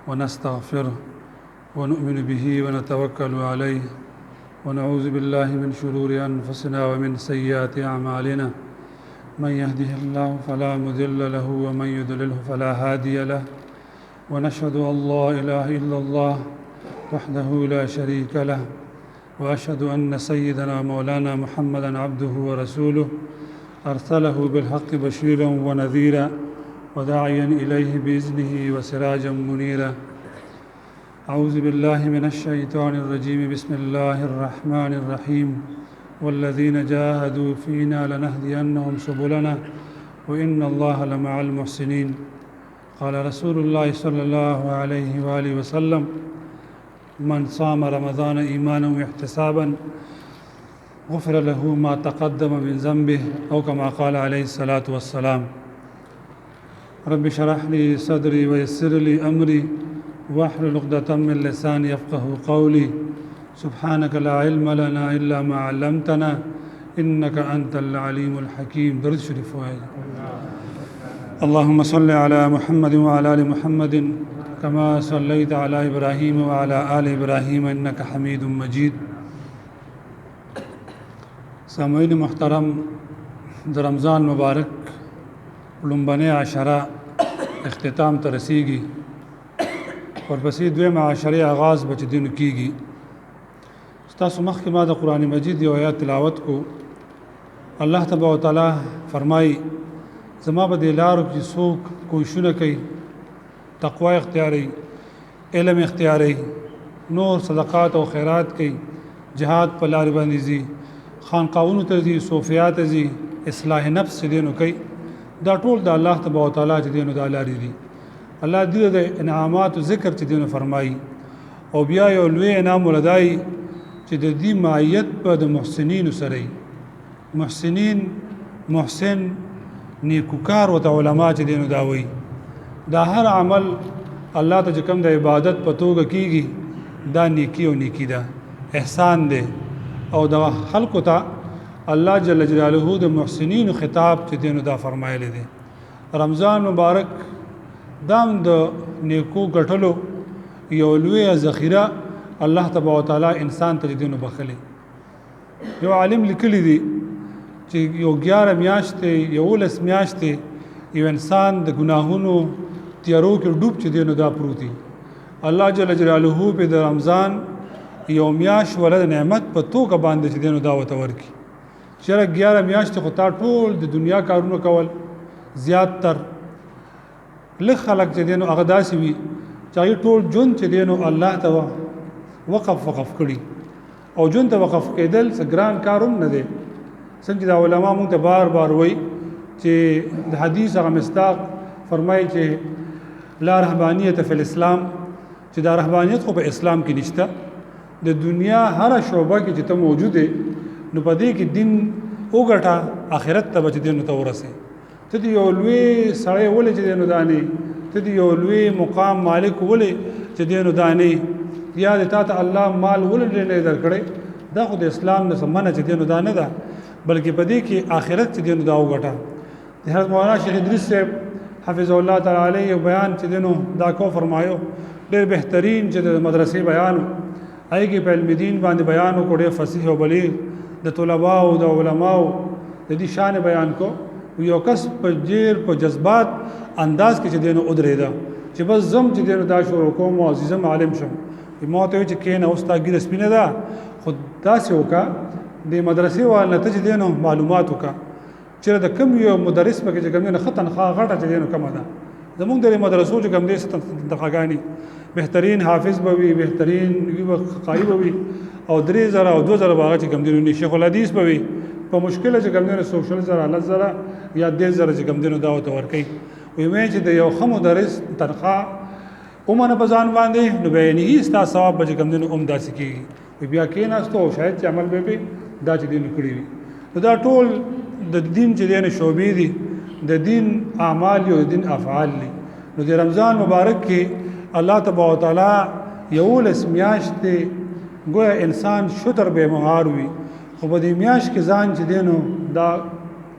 ونستغفره ونؤمن به ونتوكل عليه ونعوذ بالله من شرور أنفسنا ومن سيئات أعمالنا من يهده الله فلا مضل له ومن يضلله فلا هادي له ونشهد أن لا إله إلا الله وحده لا شريك له وأشهد أن سيدنا مولانا محمدا عبده ورسوله أرسله بالحق بشيرا ونذيرا وداعيا إليه بإذنه وسراجا منيرا. أعوذ بالله من الشيطان الرجيم. بسم الله الرحمن الرحيم. والذين جاهدوا فينا لنهدينهم سبلنا وإن الله لمع المحسنين. قال رسول الله صلى الله عليه وآله وسلم: من صام رمضان إيمانا واحتسابا غفر له ما تقدم من ذنبه أو كما قال عليه الصلاة والسلام. رب اشرح لي صدري ويسر لي أمري واحلل عقدة من لساني يفقهوا قولي. سبحانك لا علم لنا إلا ما علمتنا إنك أنت العليم الحكيم. درود شريف واحد. اللهم صل على محمد وعلى آل محمد كما صليت على إبراهيم وعلى آل إبراهيم إنك حميد مجيد. سامعین محترم، د رمضان مبارک لومبنۍ عشره اختتام ته رسیږي، ورپسې دویمه عشرې آغاز به چې دینو کیږي. ستاسو مخکې ما د قرآن مجید یو آیات تلاوت کو. الله تبارک وتعالی فرمایي: زما په دې لارو کې څوک کوششونه کوي، تقوا اختیاروي، علم اختیاروي، نور صدقات او خیرات کوي، جهاد په لار باندې ځي، خانقاهونو ته ځي، صوفیات ته ځي، اصلاح نفس چې دینو کوي، دا ټول د الله تبارک وتعالی چې دینو دا لارې دي. الله دې د انعامات او ذکر چې دینو فرمایي، او بیا یو لوی انعام ولدای چې د دې معیت په د محسنینو سره وي. محسنین، محسن، نیکوکار او علما چې دینو دا وایي. دا هر عمل الله ته چې کوم د عبادت په توګه کیږي دا نیکی او نیکی ده، احسان ده. او دا خلقو ته الله جل جلاله د محسنینو خطاب چې دینو دا فرمایلی دی. رمضان مبارک دام د نیکو ګټلو یو لوی ذخیره الله تبارک وتعالی انسان ته دینو بخلی. یو عالم لیکلی دی چې یو 11 میاشتې 11 میاشتې یو انسان د ګناهونو تیارو کې ډوب چې دینو دا پروتي. الله جل جلاله په د رمضان یو میاش ولر نعمت په توګه باندې چې دینو دا وته ورکی. چېرې 11 میاشتې خو تا ټول د دنیا کارونه کول، زیات تر لږ خلک چې دینو هغه داسې وي چې هغوی ټول ژوند چې دینو الله ته وقف کړي. او ژوند ته وقف کېدل څه ګران کار هم نه دی. څنګه دا علما مونږ ته بار بار وایي چې د حدیث هغه مصداق فرمایي چې لا رهبانیت فی الاسلام، چې دا رهبانیت خو په اسلام کې نشته. د دنیا هر شعبه کې چې ته موجود یې نو په دې کې دین وګټه، آخرت ته به چې دین ته ورسې. ته د یو لوی سړی ولې چې دینو دانې، ته د یو لوی مقام مالک ولې چې دینو دانې، یا د تا ته الله مال ولې نه درکړی. دا خو د اسلام نه سمنه چې دینو دا نه ده، بلکې په دې کې آخرت چې دینو دا وګټه. د حضرت مولانا شیخ ادریس صاحب حفظه الله تعالی علیه بیان چې دینو دا کو فرمایو، ډېر بهترین چې د مدرسې بیان هغې کې په علم دین باندې بیان وکړو، ډېر فصیح او بلیغ د طلباو د علماو د دې شان بیان کو. یو کس په ډېر په جذبات انداز کې چې دینو ودرېده چې بس زم چې دینو دا شروع کوم او عزیزم عالم شم. ما ته وایي چې کښېنه اوس تا ګیره سپینه ده، خو داسې وکړه د مدرسې والنه ته چې دینو معلومات وکړه. چېرې د کوم یو مدرس پکې چې کوم ښه تنخواه غټه چې دینو کمه ده. زمونږ د مدرسو چې کوم دی څه تنخواګانې بهترین حافظ به وي، بهترین قاری به وي، او 3000 او 2000 به هغه چې کوم دی شیخ الحدیث به وي. په مشکله چې کوم دی 100,000 10,000 یا 10,000 چې کوم دی دا ورته ورکوي. وایي چې د یو ښه مدرس تنخواه ومنه په ځان باندې نو به یې نه ستا ثواب به چې کوم دی هم داسې کېږي. بیا کېناستو او شاید چې عمل به دا چې دین کړی وي. نو دا ټول د دین چې دی شعبې دي، د دین اعمال او د دین افعال دي. نو د رمضان مبارک کې الله تبارک وتعالی 11 میاشتې گویا انسان شتر به مهار وي، خو په دې میاشت کې ځان چې دینو دا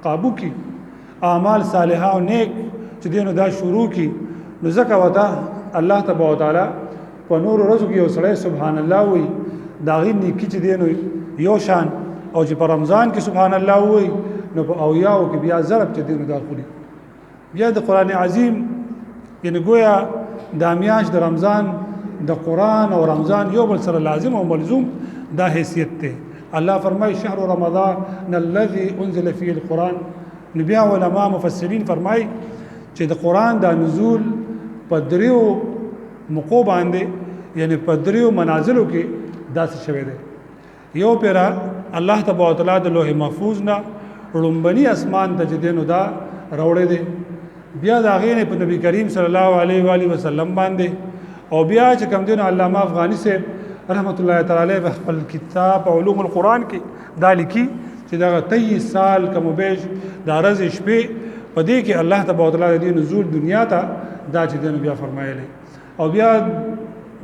قابو کی اعمال صالحه او نیک چې دینو دا شروع کی، نو ځکه وته الله تبارک وتعالى په نور ورځو کې یو سړی سبحان الله وي دا غي نیکی چې دین یو شان او چې په رمضان کې سبحان الله وي نو په اویاو کې بیا ضرب چې دین داخلي بیا د قران عظیم یعنی گویا د میاشت د رمضان د قران او رمضان یو بل سره لازم او ملزوم دا حیثیت ته الله فرمای شهر رمضان الذي انزل فيه القران نبي علماء مفسرین فرمای چې د قران د نزول په دریو موقع باندې یعنی په دریو منازلو کې داسې شوی دی یو پیرا الله تبارک وتعالى د لوح محفوظ نه لومبني اسمان ته جدينو دا راوړې دي بیا دا غینه په نبی کریم صلی الله علیه و آله وسلم باندې او بیا چې کوم دین علامه افغانی سے رحمت الله تعالی په خپل کتاب علوم القرآن کې دا لیکي چې دا 23 سال کوم بیش دا ورځ شپې په دې کې الله تبارک وتعالى د نزول دنیا ته دا چې دین بیا فرمایلی او بیا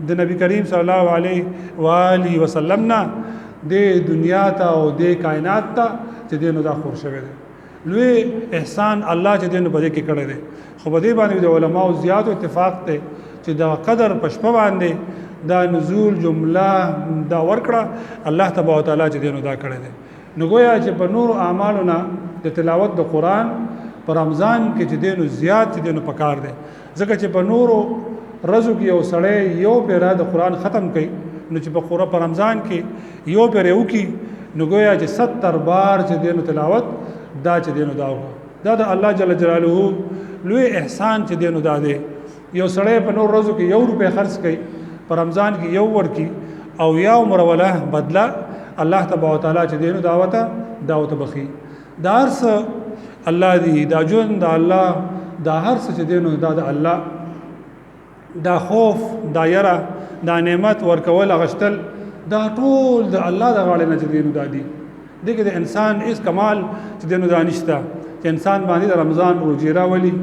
د نبی کریم صلی الله علیه و آله وسلم نه د دنیا ته او د کائنات ته چې دین دا خور شوی دی لوی احسان الله چې دین په دې کې کړی دی خو په دې باندې د علماو زیات اتفاق ته چې دا قدر پښپ باندې دا نزول جمله دا ورکړه الله تبارک وتعالى چې دین دا کړی دی نو گویا چې په نور اعمالنا د تلاوت د قران په رمضان کې چې دین زیات چې دین پکار دی ځکه چې په نورو رزو کې یو سړی یو پیرا د قران ختم کړي نو چې په رمضان کې یو پیرا وکي نو گویا چې 70 بار چې دین تلاوت دا چې دین دا د الله جل جلاله لوی احسان چې دین دا دی یو سړی په نور رزو کې 1 روپے خرج کړي په رمضان کې یو ورکی او یو مروله بدلا الله تبارک وتعالى چې دین دعوت بخي دا هرڅ الله دی دا جون دا الله دا هرڅ چې دین دا د الله دا خوف دا یرا دا نعمت ورکول غشتل دا ټول د الله د غاړې نه چې دین دا دی دغه د انسان اس کمال چې دین دا نشته چې انسان باندې د رمضان روزي راولي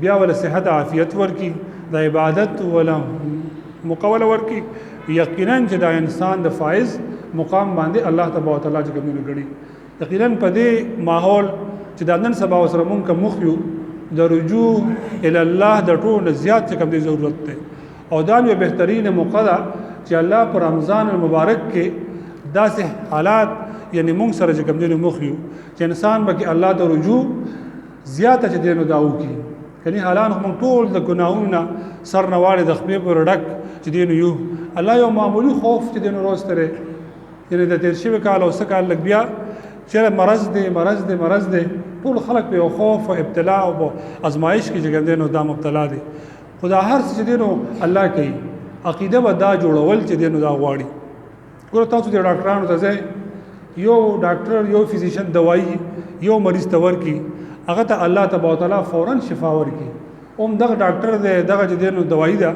بیا ول صحت عافیت ورکی د عبادت ولا مقوله ورکی یقینا چې دا انسان د فائز مقام باندې الله تبارک وتعالى چې کومه غړي یقینا په دې ماحول چې د نن سبا سره مونږ مخیو د رجوع ال الله د ټول زیات څه کوم دی ضرورت ته او دا یو بهترین موقع ده چې الله پر رمضان المبارک کې داسې حالات یعنی مونږ سره چې کوم دی مخیو چې انسان به الله ته رجوع زیات چې دینو داو کی کني حالان هم ټول د ګناہوں سر نواړي د خپل پر ډک چې دینو یو الله یو معمولی خوف چې دینو روز ترې یعنی د تیر شوی کال او سکال لګ بیا چې مرض دی ټول خلک په خوف او ابتلا او ازمایش کې چې دینو دا مبتلا دي خدا هر څه دینو الله کوي عقیده به دا جوړول چې دینو دا غواړي ګور تاسو د ډاکټرانو ته یو ډاکټر یو فزیشن دوايي یو مریض ته ورکی هغه ته الله تبارک وتعالى فورا شفا ورکی اوم دغه ډاکټر دغه چې دینو دوايي ده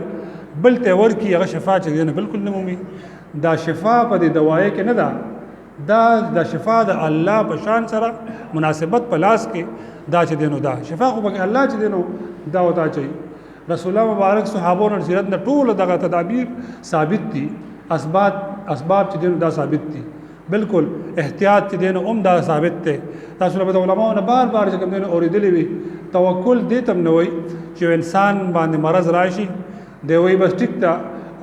بل ته ورکی هغه شفا چې دینو بالکل نه مومي دا شفا په دې دوايي کې نه ده دا شفا د الله په شان سره مناسبت په لاس کې دا چې دینو دا شفا خو به الله چې دینو دا وتا چي رسول الله مبارک صحابو او سیرت نه ټول دغه تدابیر ثابت دي اسباب چې دینو دا ثابت دي بالکل احتیاط چې دینو دا ثابت ته تاسو له علماء نه بار چې کوم دینو اوریدلې وي توکل دې تم نه وي چې انسان باندې مرض راشي دی وي بس ټیک تا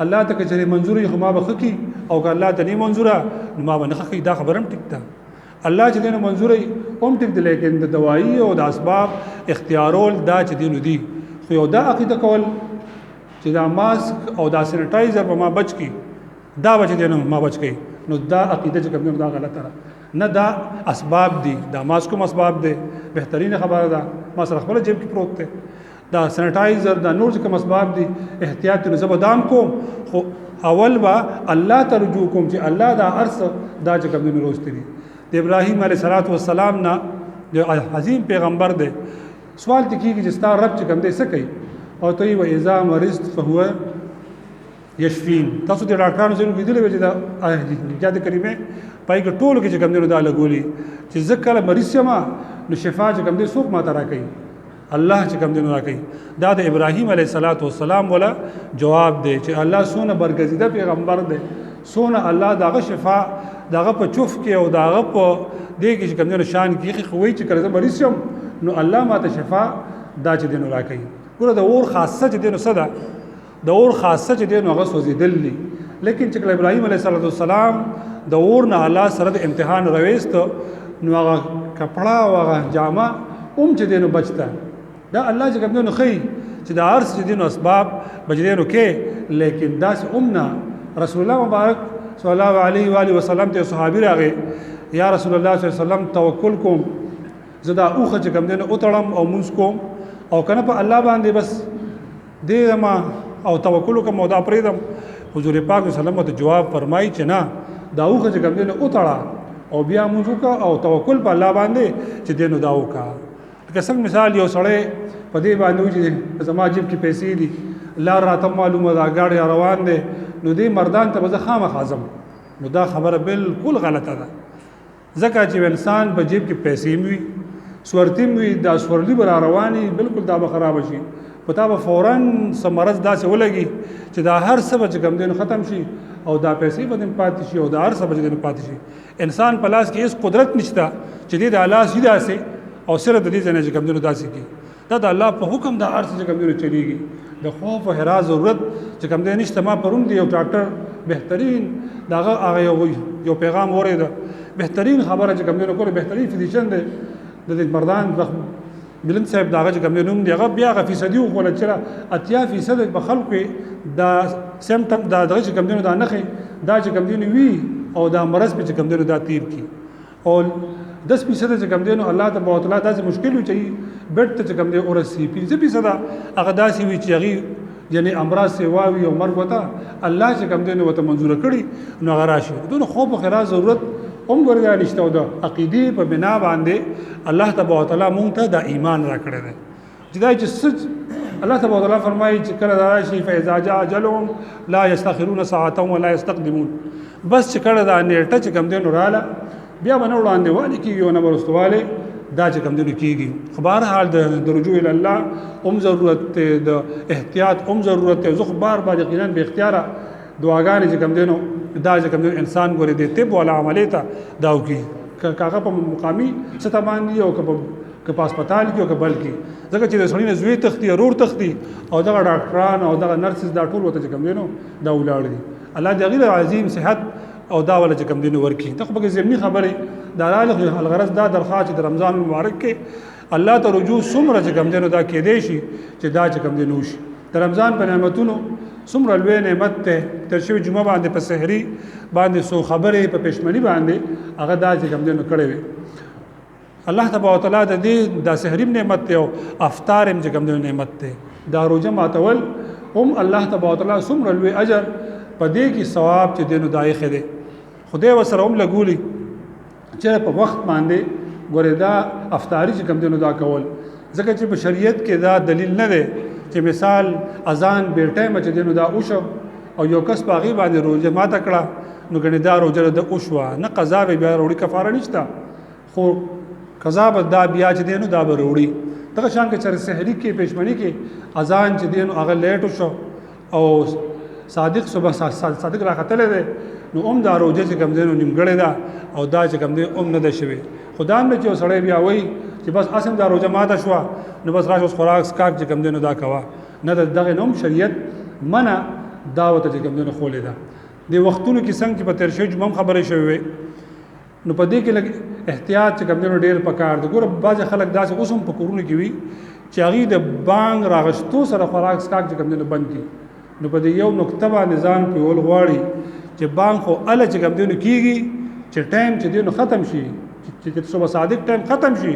الله ته چې منظوري خو ما بخکی او که الله ته نه منظوره نو ما باندې خکی دا خبرم ټیک تا الله چې دینو منظوري هم ټیک دی لیکن د دوايي او د اسباب اختیارول دا چې دینو دي خو یو دا عقیده کول چې دا ماسک او دا سینیټایزر په ما بچ کی دا بچ دینو ما بچ کی نو دا عقیده چې کوم دا غلطه را نه دا اسباب دي دا ماسکوم اسباب دي بهترین خبره ده ما سره خپل جیب کې پروت ده دا سینیټایزر دا نور کوم اسباب دي احتیاط نو زبدام کوم خو اول با الله ترجو کوم چې الله دا ارس دا چې کوم نو روزتري د ابراهيم عليه السلام نه د عظیم پیغمبر ده سوال تکي چې ستا رب چې کوم دې څه کوي او ته و اذا مرضت فهو یشفین تاسو د ډاکټرانو سره ویډیو چې دا جاده کریمه پای کې ټول کې چې کوم دې دا لګولي چې ځکه مریض ما نو شفا چې کوم دې څوک ما ترا کوي الله چې کوم دې را کوي دا د ابراهيم عليه السلام ولا جواب دی چې الله سونه برګزیده پیغمبر دی سونه الله داغه شفا داغه په چوف کې او داغه په دې کې چې کوم دې شان کې خوي چې کړه مریض شم نو الله ماته شفا دا چې دین را کوي ګوره د اور خاصه چې دین صدا د اور خاصه چې دی نو هغه سوځېدل دي. لیکن چې کله ابراهیم علیه السلام د اور نه الله سره د امتحان رويست نو هغه کپڑا او هغه جامه چې دی نو بچتا دا الله چې کوم نو خي چې د عرض چې دی نو اسباب بجدي نو کې لیکن داس رسول الله مبارک صلی الله علیه و آله وسلم ته صحابي راغی یا رسول الله صلی الله علیه وسلم توکل کوم زدا اوخه چې کوم دی نو اتړم او موږ کوم او کنه په الله باندې بس دې ما او توکل کوم او دا پریدم. حضور پاک صلی الله علیه وسلم ته جواب فرمایي چې نه دا اوخه چې کوم دی نو اتړه او بیا موږ کا او توکل په الله باندې چې دی نو دا وکا. که څنګه مثال یو سړی په دې باندې چې زما جیب کې پیسې دي الله راته معلومه دا گاډي روان دي نو دې مردان ته به خامخ اعظم نو دا خبره بالکل غلطه ده. ځکه چې انسان په جیب کې پیسې وي سورتي وي دا سورلی بر رواني بالکل دا به خراب شي پتا به فورا سمرز داسې ولګي چې دا هر څه به کم دین ختم شي او دا پیسې به پاتې شي او دا هر څه به دین پاتې شي. انسان په لاس کې هیڅ قدرت نشته چې دې د الله سیدا سي او سره د دې نه کم دین داسې کی دا د الله په حکم دا هر څه کم دین چلیږي. د خوف او حراس ضرورت چې کم دین نشته. ما پرون دی یو ډاکټر بهترین داغه هغه یو پیغام ورید بهترین خبره چې کم دین کوله بهترین فزیشن دی د مردان ملن صاحب داغه چې کوم نوم دی هغه بیا غ فیصدي خو ول چې 80% په خلکو دا سیمټم دا دغه چې کوم دی دا نخي دا چې کوم دی وی او دا مرض په چې کوم دی دا تیر کی او 10% چې کوم دی الله تبارک وتعالى دا مشکل وي چې بیت ته کوم دی اورسي 50% هغه داسي وي چې هغه یعنی امراض سیواوي او مرګ وتا الله چې کوم دی وته منزور کړي نو هغه راشي دونه خوب او خیرات ضرورت ورته نشته او د عقیده په بنا باندې الله تبارک وتعالى مونږ ته د ایمان را کړی دی چې دا چې سچ الله تبارک وتعالى فرمایي چې کله دا شي فاذا جاء اجلهم لا يستخرون ساعه ولا يستقدمون بس چې کله دا نیټه چې کوم دی نو رااله بیا باندې وړاندې وایي کیږي او نه ورستواله دا چې کوم دی کیږي. خبر حال د رجوع ال الله ضرورت د احتیاط ضرورت زخ بار یقینا به اختیار دعاګانې چې کوم دی نو دا چې کوم انسان ګوري د طب ولا عملیات داو کی کاغه په مقامی ستمان دی او که په هسپتال کې او که بلکې ځکه چې د سړی نه زوی تختی ورور تختی او دغه ډاکټران او دغه نرسز دا ټول وته کوم دی نو دا ولاړ دي. الله دې غیر عظیم صحت او دا ولا چې کوم دی نو ورکی ته په زمینی خبره دا الغرض دا درخواست د رمضان مبارک کې الله ته رجوع سمره چې کوم دی نو دا کې دی شي چې دا چې کوم دی نو شي د رمضان په نعمتونو سمره لوی نعمت ته تر شوی جمعه باندې په سحری باندې سو خبره په پښمنی باندې هغه دا چې کوم دی نو کړی وي الله تبارک وتعالى د دې د سحری نعمت ته او افطار هم چې کوم دی نعمت ته دا روزه ماتول هم الله تبارک وتعالى سمره لوی اجر په دې کې ثواب چې دینو دای خره خدای وسره هم لګولي چې په وخت باندې ګوره دا افطاری چې کوم دینو دا کول ځکه چې په شریعت کې دا دلیل نه دی چې مثال اذان به ټایم چې دینو دا اوشو او یو کس باغی باندې روزه ماته کړه نو ګنې دا روزه د اوشوا نه قضا به بیا وروړي کفاره نشته خو قضا به دا بیا چې دینو دا به وروړي دغه شان کې چې سحری کې پښمنی کې اذان چې دینو هغه لیټ شو او صادق صبح صادق راختل دي نو دا روزه چې کوم دینو نیمګړې ده او دا چې کوم دی نه ده شوی خدای نه چې سړی بیا وای چې بس اسم دا روزه ماته شو نو بس راشه خوراک سکاک چې کوم دینو دا کوا نه دغه نوم شریعت منع دعوت چې کوم دینو خولې ده د وختونو کې څنګه په تر شوی جمع خبرې شوی نو په دې کې لګ احتیاط چې کوم دینو ډیر پکار دي ګوره بعض خلک داسې اوسم په کورونو کې وي چې هغه د بانګ راغشتو سره خوراک سکاک چې کوم دینو بند کی نو په دې یو نقطه باندې ځان په ول غواړي چې بانګ خو ال چې کوم دینو کیږي چې ټایم چې دینو ختم شي چې صبح صادق ټایم ختم شي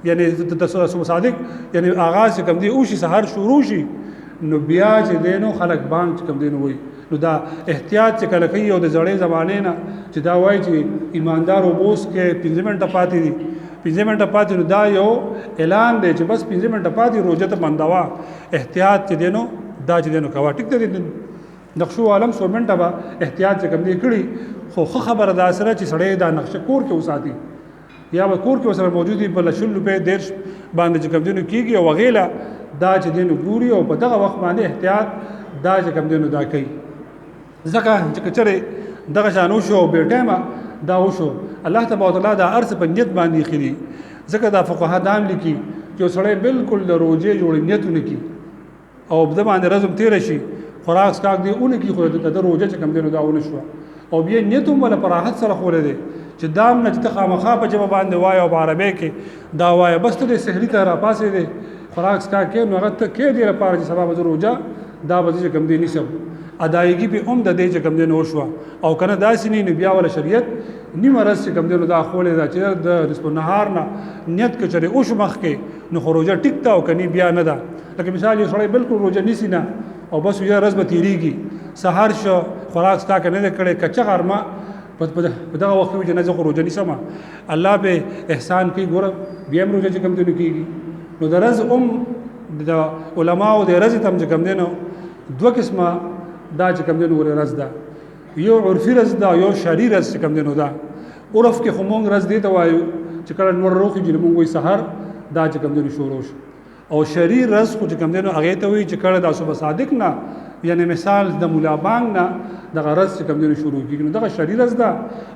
یعنی د صبح صادق یعنی آغاز کوم دی او شي سحر شروع شي نو بیا چې دینو خلک بانګ کوم دینو وي نو دا احتیاط چې کله کوي او د زړې زمانه نه چې دا وایي چې ایماندار او بوس کې 15 منټه پاتې دي 15 منټه پاتې نو دا یو اعلان دی چې بس 15 منټه پاتې روزه ته بندوا احتیاط چې دینو دا چې دینو کوا ټیک دی نقشو عالم 100 منټه با احتیاط چې کوم دی کړی خو خبره دا سره چې سړی دا نقشه کور کې وساتي یا به کور کې وسره موجودي بل شل په دیرش باندې چې کوم دینو کیږي او غیلا دا چې دینو ګوري او په دغه وخت باندې احتیاط دا چې کوم دینو دا کوي ځکه چې کچره دغه شانو شو به ټیمه دا وشو الله تبارک وتعالى دا ارث په نیت باندې خري ځکه دا فقها دام لیکي چې سړی بالکل د روزه جوړ نیتونه کی او په باندې رزم تیر شي خوراک سکاک دی اون کی خو د روزه چې کم دی نو دا ونه شو او بیا نیت هم ولا پراحت سره خولې دی چې دام نه چې خامخا په جواب باندې وای او عربی کې دا وای بس ته سحری ته را پاسې دی خوراک سکاک کې نو هغه ته کې دی لپاره چې سبب روزه دا به کم دی نشم ادایګي به هم د دې چې کم دی نو شو او کنه داسې نه بیا ولا شریعت نیمه رس چې کم دی نو دا خولې دا چې د نسب نهار نه نیت کې چره او شو مخ کې نو روزه ټیکتا او کني بیا نه ده لکه مثال یو سړی بالکل روزه نیسی نه او بس یو رز به تیریږي سحر شو خوراک سکاک نه کړي کچا غرمه په دغه وخت کې جنازه خو روزه نیسم الله به احسان کوي ګور بیا روزه چې کم دی نو کیږي نو درز د علماء د رز تم چې کم دی نو دوه قسمه دا چې کم دی نو رز ده یو عرفي رز ده یو شرعي رز چې کم دی نو ده عرف کې خمون رز دی ته وایو چې کله نور روخي چې موږ وي سحر دا چې کم دی نو شروع او شرعي رز خو چې کم دی نو هغه ته وي چې کله د صبح صادق نه یعنی مثال د مولا بانګ نه دغه رز چې کم دی نو شروع کیږي نو دغه شرعي رز ده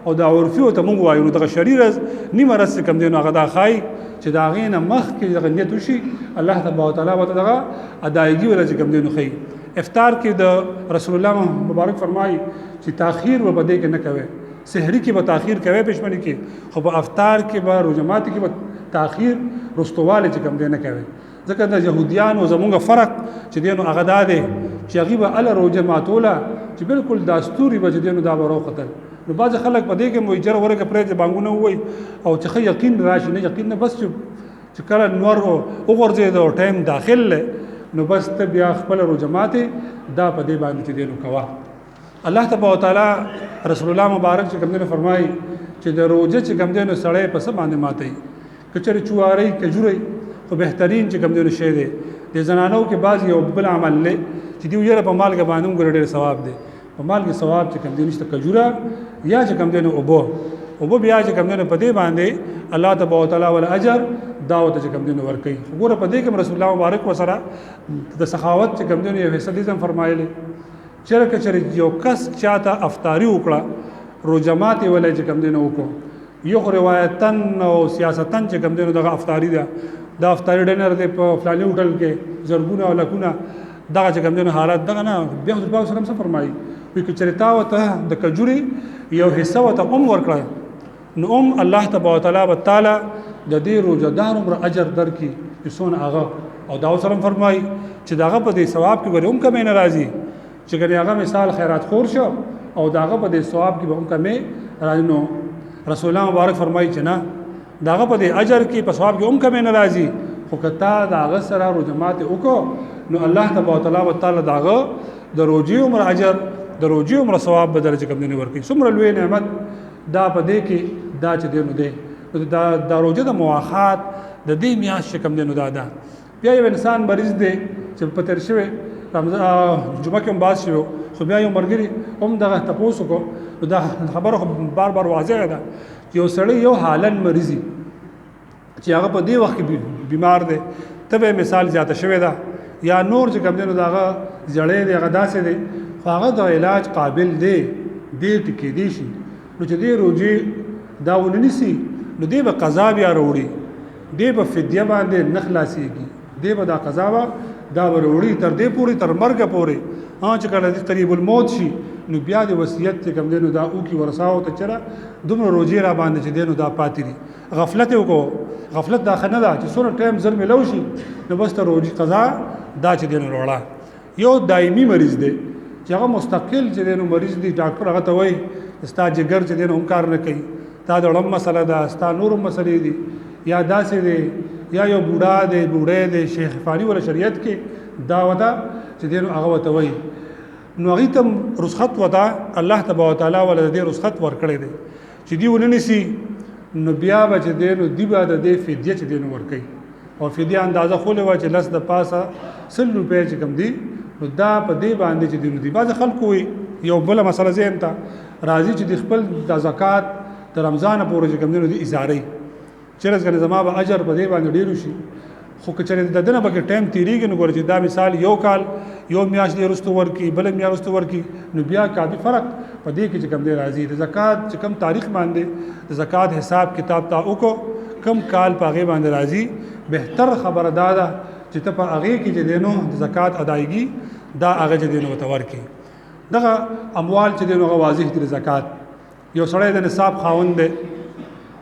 او د عرفي ته موږ وایو نو دغه شرعي رز نیمه رز چې کم دی نو هغه دا خای چې دا غینه مخ کې دغه نیت وشي الله تبارک وتعالى وته دغه ادایګي ولا چې کم دی نو خي افطار کې د رسول الله مبارک فرمایي چې تاخير و بده کې نه کوي سحری کې به تاخير کوي پښمنی کې خو په افطار کې به روزمات کې به تاخير رستواله چې کم دی نه کوي ځکه د يهوديان او زمونږ فرق چې دینو هغه ده چې هغه به ال روزه ماتوله چې بالکل داستوري به دینو دا ورو خطر نو باز خلک په دې کې موجر ورګه پرې بانګونه وای او چې یقین راشي نه یقین نه بس چې کله نور او ورځي دا ټایم داخل نو بس ته بیا خپل روزمات دا په دې باندې چې دینو کوا الله تبارک وتعالى رسول الله مبارک چې کوم نه فرمایي چې د روزه چې کوم نه سړی په سب باندې ماتي کچري چواري کجوري خو بهترین چې کوم نه شي دي د زنانو کې بعض یو بل عمل له چې دی یره په مال کې باندې ګور ډېر ثواب دی په مال کې ثواب چې کوم دی نشته کجورا یا چې کوم نه او بیا چې کوم نه په دې باندې الله تبارک وتعالى ول اجر دعوت چې کوم نه ور کوي وګوره په دې کې رسول الله مبارک وسره د سخاوت چې کوم نه یو حصہ فرمایلی چرکه چر یو کس چاته افطاری وکړه روزمات ولې چې کم دینه وکړو یو روایتن او سیاستن چې کم دینه دغه افطاری ده دا افطاری ډنر دی په فلاني هوټل کې زرګونه او لکونه دغه چې کم دینه حالت دغه نه بیا خدای پاک سلام څه فرمایي وي چې چرتا وته د کجوري یو حصہ وته ورکړه نو الله تبارک وتعالى د دې روزدار عمر اجر درکې پسون هغه او دا سلام فرمایي چې داغه په دې ثواب کې ورهم کمه ناراضي چې ګنې هغه مثال خیرات خور شو او داغه په دې ثواب کې به هم کمه راځي نو رسول الله مبارک فرمایي چې نه داغه په دې اجر کې په ثواب کې هم کمه ناراضي خو کتا داغه سره روزمات وکړو نو الله تبارک وتعالى داغه د روزي عمر اجر د روزي عمر ثواب بدل چې کوم نه ورکړي څومره لوی نعمت دا په دې کې دا چې دی نو دی دا روزه د مواخات د دې میاشت کوم نه دا بیا یو انسان مریض دی چې په تر شوی رمضان جمعه کې هم باز شو خو بیا یو مرګري هم دغه تاسو کو دا خبره بار بار واضح ده یو سړی یو حالن مریضي چې هغه په دې وخت کې بیمار دی ته مثال زیاته شوی ده یا نور چې کوم دی نو داغه زړې دی هغه داسې دی خو هغه د علاج قابل دی دې ټکی دی شي نو چې دې روزي دا وننسي نو دې به قضا بیا وروړي دې به فدیه باندې نخلاصيږي دې به دا قضا دا وروړي تر دې پوري تر مرګ پوري چې کله دې قریب الموت شي نو بیا د وصیت ته کوم دینو دا او کی ورثاو ته چر دومره روزي را باندې چې دینو دا پاتري غفلت وکړو غفلت دا خنه دا چې سره ټایم زر ملو شي نو بس ته روزي قضا دا چې دینو وروړه یو دایمي مریض دی چې هغه مستقل چې دینو مریض دی ډاکټر هغه ته وایي ستا جګر چې دینو کار نه کوي تا د علم مسله ده ستا نور مسلې دي یا داسې دی یا یو بوډا دی بوډې دی شیخ فانی ولا شریعت کې دا ودا چې دینو هغه ته وایي نو هغه تم رخصت ودا الله تبارک وتعالى ول دې رخصت ورکړي دي چې دی وننسي نو بیا به چې دینو دی به د فدیه چې دینو ورکړي او فدیه اندازه خو له واچ لس د پاسه 100 روپے چې کم دي نو دا په دې باندې چې دینو دی بعض خلکو یو بل مسله زین ته راضي چې د خپل د زکات د رمضان پورې چې کم دینو دی ازاري چیرې څنګه زما به اجر په دې باندې ډیر شي خو کچره د دنه به ټایم تیریږي نو ګورې دا مثال یو کال یو میاش دی رستو ورکی بل میاش رستو ورکی نو بیا کافي فرق په دې کې چې کم دی راځي د زکات چې کم تاریخ باندې د زکات حساب کتاب تا وکړو کم کال په هغه باندې راځي بهتر خبره ده چې ته په هغه کې چې دینو د زکات ادایګي دا هغه چې دین وتور کی دغه اموال چې دین هغه واضح دي زکات یو سړی د نصاب خاوند دی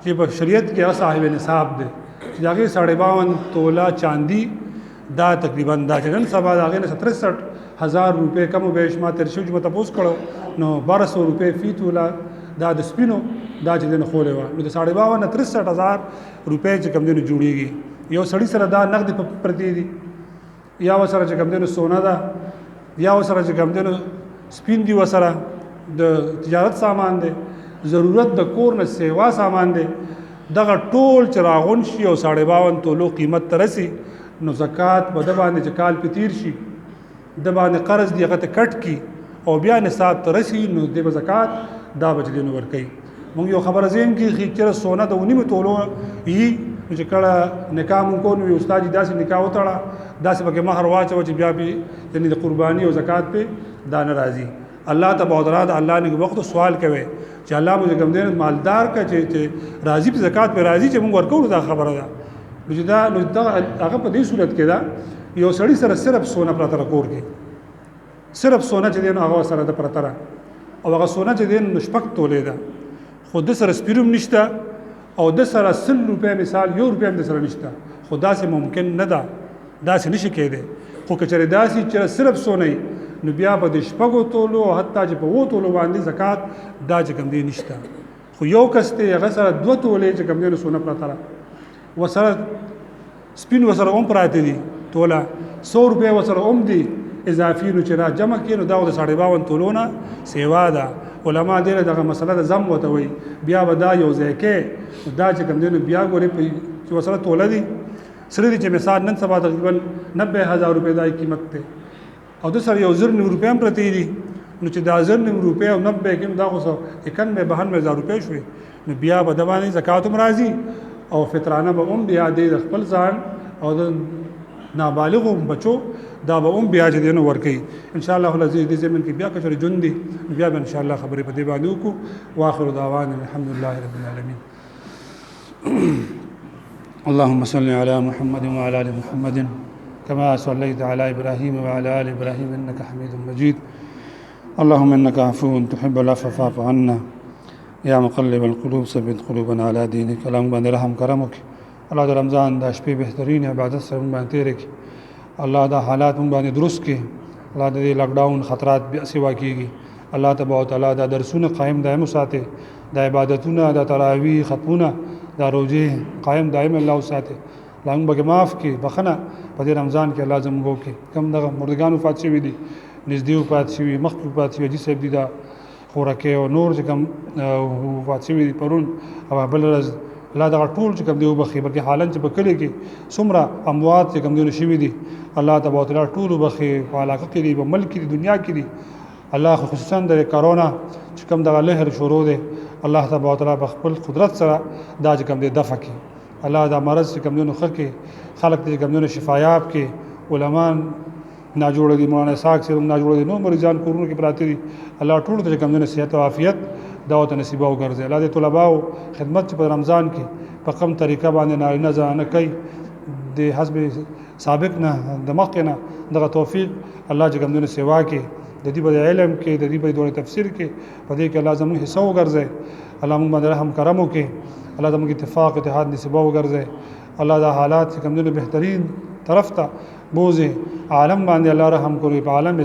چې په شریعت کې صاحب نصاب دی چې هغه 52 تولا چاندی دا تقریبا دا چې نن سبا دا هغه 63000 روپے کم او بیش ما تر شو چې تاسو کړو نو 1200 روپے فی تولا دا د سپینو دا چې دین خولې و نو د 52 63000 روپے چې کم دین جوړیږي یو سړی سره دا نقد پرتی دي یا وسره چې کم دین سونا دا یا وسره چې کم دین سپین دی وسره د تجارت سامان دی ضرورت د کور نه سیوا سامان دی دغه ټول چراغون شي او 52 تولو قیمت ترسي نو زکات په د باندې چې کال پتیر شي د باندې قرض دی هغه ته کټ کی او بیا نصاب ترسي نو د زکات دا بچ دین ور کوي مونږ یو خبره زین کې چې سونا د ونیمه تولو یي چې کله نکاح مونږ کو نو استاد داسې نکاح وتاړه داسې پکې مہر واچو چې بیا به یعنی د قرباني او زکات په دا ناراضي الله تبارک وتعالى الله نے وخت سوال کوي چې الله موږ کوم دین مالدار کا چې راضي په زکات په راضي چې موږ ورکو دا خبره ده نو دا هغه په دې صورت کې دا یو سړی سره صرف سونا پراته کور کې صرف سونا چې دین هغه سره د پراته او هغه سونا چې دین نشپک تولې ده خود سره سپیروم نشته او د سره 100 روپے مثال 1 روپے هم سره نشته خدا سے ممکن نه ده دا څه نشي کېده خو کچره داسي چې صرف سونی نو بیا په د شپږو تولو او حتی چې په وو تولو باندې زکات دا چې کم دی نشته خو یو کس ته هغه سره 2 تولې چې کم دی نو سونه پراته وسره سپین وسره هم پراته دي تولا 100 روپے وسره هم دي اضافي نو چې را جمع کینو دا د 52 تولونه سیوا ده علما دې دغه مسله د زم وته وي بیا ودا یو ځکه دا چې کم دی نو بیا ګوري چې وسره توله دي سره دي چې مثال نن سبا تقریبا 90000 روپے د قیمت ته او د سره یو 90 روپے هم پرتی دي نو چې دا 90 روپے او 90 کې دا خو 91000 روپے شوي نو بیا به د باندې زکات هم راځي او فطرانه به هم بیا د خپل ځان او د نابالغ بچو دا به هم بیا چې دینو ورکي ان شاء الله العزیز دې زمين کې بیا کچر جون دي بیا به ان شاء الله خبرې په دې باندې وکړو واخر دعوانا الحمد لله رب العالمين اللهم صل على محمد وعلى ال محمد كما صليت على إبراهيم وعلى آل إبراهيم إنك حميد مجيد اللهم إنك عفو تحب العفو فاعف عنا يا مقلب القلوب ثبت قلوبنا على دينك اللهم باندې رحم کرمک الله د رمضان د شپې بهترین عبادت سره باندې تیر کی الله دا حالات باندې درست کی الله د لاک ډاون خطرات بیا سیوا کیږي الله تبارک وتعالى دا درسونه قائم دائم ساتي د عبادتونه د تراویح ختمونه دا روزه قائم دائم الله ساتي لنګ به معاف کی بخنه په دې رمضان کې الله زموږ کې کم دغه مردگانو فات شوی دي نږدې فات شوی مخکې فات شوی دي سب دي دا خورکه او نور چې کم فات شوی دي پرون او بل ورځ الله دا ټول چې کم دی وبخي بلکې حالن چې بکلی کې څومره اموات چې کم دی شوی دي الله تبارک وتعالى ټول وبخي په علاقه کې دی په ملک کې دنیا کې دی الله خصوصا د کرونا چې کم دغه لهر شروع دی الله تبارک وتعالى په خپل قدرت سره دا چې کم دی دفع کی الله دا مرض چې کم دی خلک دې کم دی شفایاب کې علما ناجوړ دي مولانا ساق سره ناجوړ دي نو مریضان کورونو کې پراته دي الله ټول ته کم دی صحت او عافیت دعوت نصیب او ګرځي الله دې طلباو خدمت په رمضان کې په کوم طریقه باندې نه ځان کوي د حسب سابق نه د مخکنه دغه توفیق الله چې کوم دونه سیوا کې د دې په علم کې د دې په دوره تفسیر کې په دې کې الله زموږ حصہ وګرځي الله موږ باندې رحم کرم وکړي الله زموږ اتفاق اتحاد نصیب وګرځي الله دا حالات چې کوم دونه بهترین طرف ته بوزي عالم باندې الله رحم کوي په عالم